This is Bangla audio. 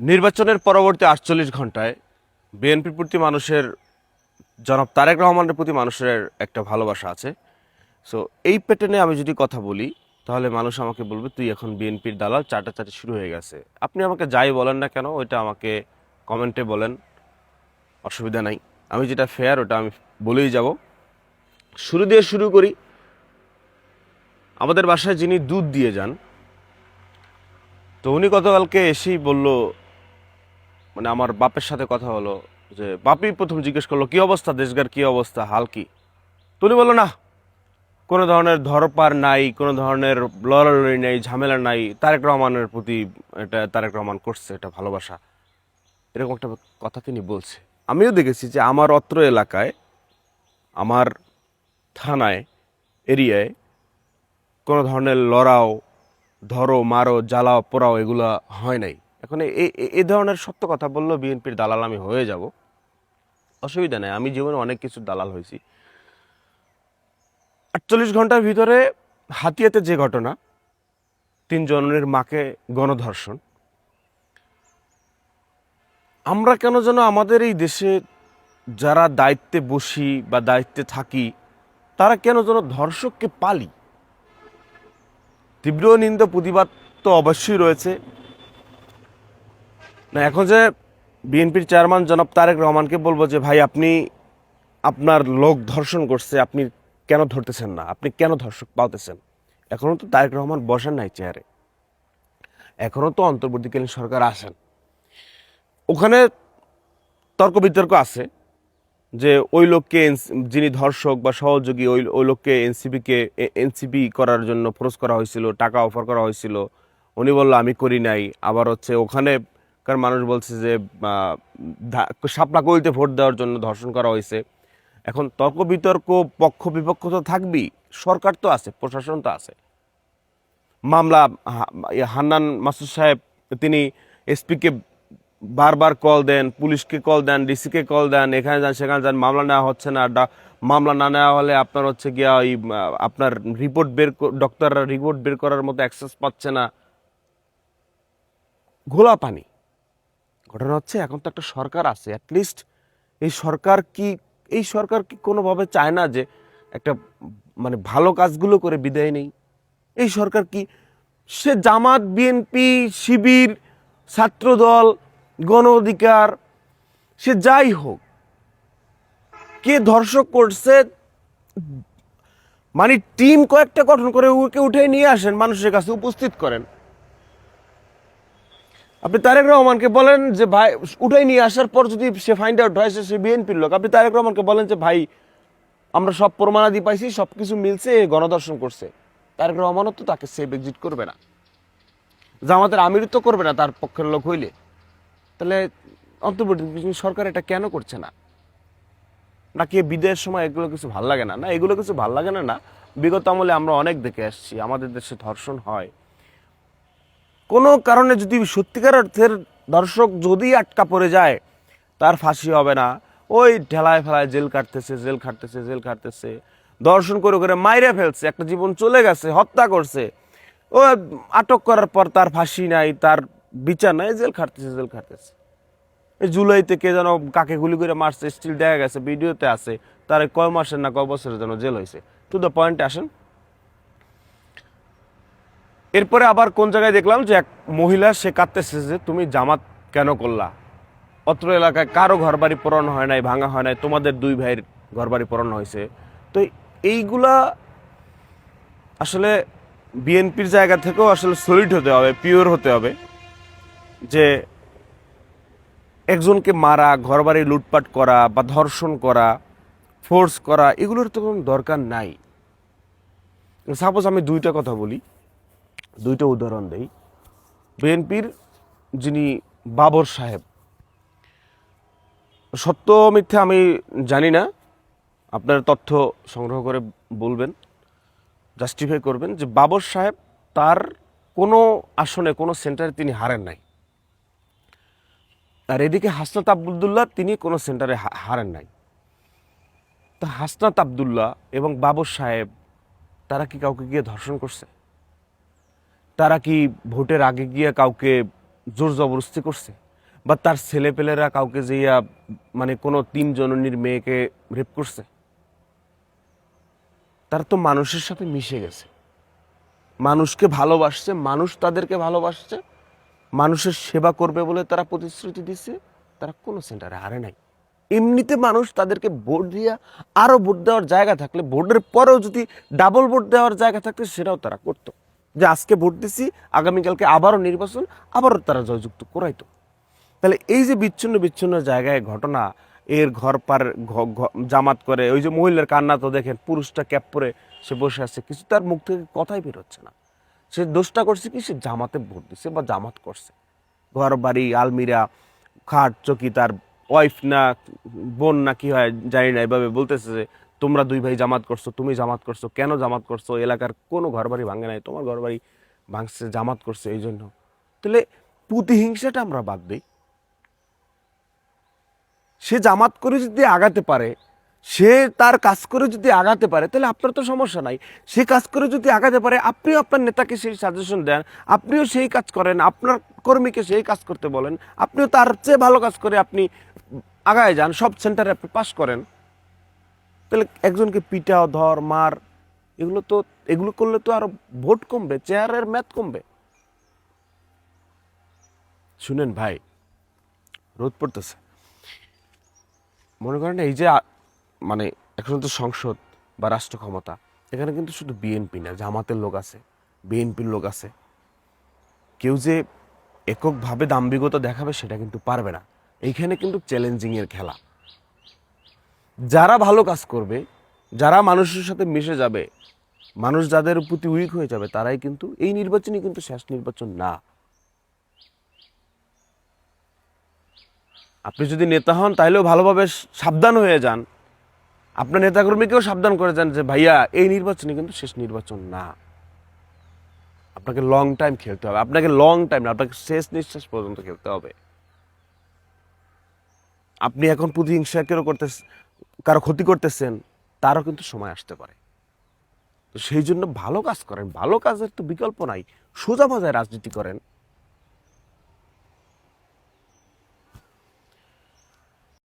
নির্বাচনের পরবর্তী ৪৮ ঘন্টায় বিএনপির প্রতি মানুষের, জনাব তারেক রহমানের প্রতি মানুষের একটা ভালোবাসা আছে। সো এই প্যাটার্নে আমি যদি কথা বলি তাহলে মানুষ আমাকে বলবে তুই এখন বিএনপির দালাল, চাটাচাটি শুরু হয়ে গেছে। আপনি আমাকে যাই বলেন না কেন ওইটা আমাকে কমেন্টে বলেন, অসুবিধা নাই। আমি যেটা ফেয়ার ওটা আমি বলেই যাব। শুরু দিয়ে শুরু করি। আমাদের বাসায় যিনি দুধ দিয়ে যান, তো উনি গতকালকে এসেই বলল, মানে আমার বাপের সাথে কথা হলো, যে বাপি প্রথম জিজ্ঞেস করলো কি অবস্থা, দেশগার কি অবস্থা, হাল কি। তো উনি বললো না, কোনো ধরনের ধরপার নাই, কোনো ধরনের লড়ালড়ি নেই, ঝামেলা নাই, তারেক রহমানের প্রতি এটা তারেক রহমান করছে, এটা ভালোবাসা, এরকম একটা কথা তিনি বলছে। আমিও দেখেছি যে আমার অত্র এলাকায়, আমার থানায়, এরিয়ায় কোনো ধরনের লড়াও, ধরো মারো, জ্বালাও পোড়াও এগুলা হয় নাই। এখন এই ধরনের সত্য কথা বললেও বিএনপির দালাল আমি হয়ে যাব, অসুবিধা নেই। আমি জীবনে অনেক কিছুর দালাল হয়েছি। ৪৮ ঘন্টার ভিতরে হাতিয়াতে যে ঘটনা, ৩ জনের মাকে গণধর্ষণ, আমরা কেন যেন আমাদের এই দেশে যারা দায়িত্বে বসি বা দায়িত্বে থাকি তারা কেন যেন ধর্ষককে পালি। তীব্র নিন্দা প্রতিবাদ তো অবশ্যই রয়েছে না। এখন যে বিএনপির চেয়ারম্যান জনাব তারেক রহমানকে বলবো যে ভাই আপনি আপনার লোক ধর্ষণ করছে, আপনি কেন ধরতেছেন না, আপনি কেন ধর্ষক পাওতেছেন। এখনও তো তারেক রহমান বসেন নাই চেয়ারে, এখনও তো অন্তর্বর্তীকালীন সরকার আসেন। ওখানে তর্ক বিতর্ক আছে যে ওই লোককে যিনি ধর্ষক বা সহযোগী ওই লোককে এনসিপি করার জন্য ফোর্স করা হয়েছিল, টাকা অফার করা হয়েছিল। উনি বললো আমি করি নাই। আবার হচ্ছে ওখানেকার মানুষ বলছে যে শাপলা কইতে ভোট দেওয়ার জন্য ধর্ষণ করা হয়েছে। এখন তর্ক বিতর্ক, পক্ষ বিপক্ষ তো থাকবেই। সরকার তো আছে, প্রশাসন তো আছে। মামলা হান্নান মাসুদ সাহেব তিনি এসপিকে বারবার কল দেন, পুলিশকে কল দেন, ডিসিকে কল দেন, এখানে যান সেখানে যান, মামলা নেওয়া হচ্ছে না। মামলা না নেওয়া হলে আপনার হচ্ছে গিয়া ওই আপনার ডক্টররা রিপোর্ট বের করার মতো অ্যাক্সেস পাচ্ছে না। ঘোলা পানি। ঘটনা হচ্ছে এখন তো একটা সরকার আছে, অ্যাটলিস্ট এই সরকার কি কোনোভাবে চায় না যে একটা মানে ভালো কাজগুলো করে বিদায় নেই? এই সরকার কি, সে জামাত, বিএনপি, শিবির, ছাত্রদল, গণ অধিকার, সে যাই হোক, কে ধর্ষক করছে মানে টিম কয়েকটা গঠন করে ওকে উঠে নিয়ে আসেন, মানুষের কাছে উপস্থিত করেন। আপনি তারেক রহমানকে বলেন যে ভাই, উঠাই নিয়ে আসার পর যদি সে ফাইন্ড আউট হয় সে বিএনপির লোক, আপনি তারেক রহমানকে বলেন যে ভাই আমরা সব প্রমাণাদি পাইছি, সব কিছু মিলছে, গণধর্ষণ করছে। তারেক রহমানও তো তাকে সেফ এক্সিট করবে না, জামাতের আমির তো করবে না তার পক্ষের লোক হইলে। তাহলে অন্তর্বর্তী সরকার এটা কেন করছে না? নাকি বিদায়ের সময় এগুলো কিছু ভাল লাগে না? না, এগুলো কিছু ভাল লাগে না। বিগত আমলে আমরা অনেক দেখে আসছি, আমাদের দেশে ধর্ষণ হয়। কোনো কারণে যদি সত্যিকার অর্থের ধর্ষক যদি আটকা পড়ে যায়, তার ফাঁসি হবে না, ওই ঠেলায় ফেলায় জেল খাটতেছে। ধর্ষণ করে করে মাইরে ফেলছে, একটা জীবন চলে গেছে, হত্যা করছে, ও আটক করার পর তার ফাঁসি নাই, তার বিচার নাই, জেল খাটতেছে। এই জুলাইতে কে যেন কাকে গুলি করে মারছে, স্টিল দেখা গেছে, ভিডিওতে আছে। তার কয় মাসের না কয় বছরের যেন জেল হয়েছে। টু দ্য পয়েন্টে আসেন। এরপরে আবার কোন জায়গায় দেখলাম যে এক মহিলা, সে কাঁদতেছে যে তুমি জামাত কেন করলা, অত্র এলাকায় কারো ঘরবাড়ি পূরণ হয় নাই, ভাঙা হয় নাই, তোমাদের দুই ভাইয়ের ঘরবাড়ি পূরণ হয়েছে। তো এইগুলা আসলে বিএনপির জায়গা থেকেও আসলে সলিড হতে হবে, পিওর হতে হবে যে একজনকে মারা, ঘরবাড়ি লুটপাট করা বা ধর্ষণ করা, ফোর্স করা, এগুলোর তো কোনো দরকার নাই। সাপোজ আমি দুইটা কথা বলি, দুইটা উদাহরণ দেই। বিএনপির যিনি বাবর সাহেব, সত্য মিথ্যে আমি জানি না, আপনার তথ্য সংগ্রহ করে বলবেন, জাস্টিফাই করবেন যে বাবর সাহেব তার কোনো আসনে, কোনো সেন্টারে তিনি হারেন নাই। আর এদিকে হাসনাত আবদুল্লাহ, তিনি কোনো সেন্টারে হারেন নাই। তা হাসনাত আবদুল্লাহ এবং বাবর সাহেব তারা কি কাউকে গিয়ে ধর্ষণ করছে? তারা কি ভোটের আগে গিয়ে কাউকে জোর জবরদস্তি করছে? বা তার ছেলেপেলেরা কাউকে যেইয়া মানে কোনো 3 জননীর মেয়েকে রেপ করছে? তারা তো মানুষের সাথে মিশে গেছে, মানুষকে ভালোবাসছে, মানুষ তাদেরকে ভালোবাসছে, মানুষের সেবা করবে বলে তারা প্রতিশ্রুতি দিচ্ছে। তারা কোনো সেন্টারে হারে নাই। এমনিতে মানুষ তাদেরকে ভোট দিয়া, আরো ভোট দেওয়ার জায়গা থাকলে, ভোটের পরেও যদি ডাবল ভোট দেওয়ার জায়গা থাকতো সেটাও তারা করতো, যে আজকে ভোট দিছি, আগামীকালকে আবারও নির্বাচন, আবারও তারা জয়যুক্ত করাইতো। তাহলে এই যে বিচ্ছিন্ন বিচ্ছিন্ন জায়গায় ঘটনা, এর ঘর পার জামাত করে, ওই যে মহিলার কান্না তো দেখেন, পুরুষটা ক্যাপ পরে সে বসে আছে, কিছু তার মুখ থেকে কথাই বেরোচ্ছে না। সে দোষটা করছে কি, সে জামাতে ভোট দিছে বা জামাত করছে। ঘর বাড়ি আলমিরা খাট চকি তার ওয়াইফ না বোন না কি হয় জানি না, এভাবে বলতেছে যে তোমরা 2 ভাই জামাত করছো, তুমি জামাত করছো, কেন জামাত করছো, এলাকার কোনো ঘর বাড়ি ভাঙে নাই, তোমার ঘর বাড়ি ভাঙছে, জামাত করছে এই জন্য। তাহলে প্রতিহিংসাটা আমরা বাদ দিই। সে জামাত করে যদি আগাতে পারে, সে তার কাজ করে যদি আগাতে পারে, তাহলে আপনার তো সমস্যা নাই। সে কাজ করে যদি আগাতে পারে, আপনিও আপনার নেতাকে সেই সাজেশন দেন, আপনিও সেই কাজ করেন, আপনার কর্মীকে সেই কাজ করতে বলেন, আপনিও তার চেয়ে ভালো কাজ করে আপনি আগায় যান, সব সেন্টারে আপনি পাস করেন। তাহলে একজনকে পিটাও, ধর, মার, এগুলো করলে তো আরো ভোট কমবে, চেয়ারের ম্যাথ কমবে। শুনেন ভাই, রোদ পড়তেছে, মনে করেন এই যে মানে এখন তো সংসদ বা রাষ্ট্র ক্ষমতা, এখানে কিন্তু শুধু বিএনপি না, জামাতের লোক আছে, বিএনপির লোক আছে। কেউ যে এককভাবে দাম্ভিকতা দেখাবে সেটা কিন্তু পারবে না। এইখানে কিন্তু চ্যালেঞ্জিং এর খেলা। যারা ভালো কাজ করবে, যারা মানুষের সাথে মিশে যাবে, মানুষ যাদের প্রতি উইক হয়ে যাবে, তারাই কিন্তু, এই নির্বাচনই কিন্তু শেষ নির্বাচন না। আপনি যদি নেতা হন তাহলেও ভালোভাবে সাবধান হয়ে যান, আপনার নেতাকর্মীকেও সাবধান করে যান যে ভাইয়া এই নির্বাচনই কিন্তু শেষ নির্বাচন না। আপনাকে লং টাইম খেলতে হবে, আপনাকে লং টাইম না, আপনাকে শেষ নিঃশ্বাস পর্যন্ত খেলতে হবে। আপনি এখন প্রতিহিংসা কেউ করতে, কারো ক্ষতি করতেছেন, তারও কিন্তু সময় আসতে পারে। তো সেই জন্য ভালো কাজ করেন, ভালো কাজের তো বিকল্প নাই, সোজা ভাজায় রাজনীতি করেন।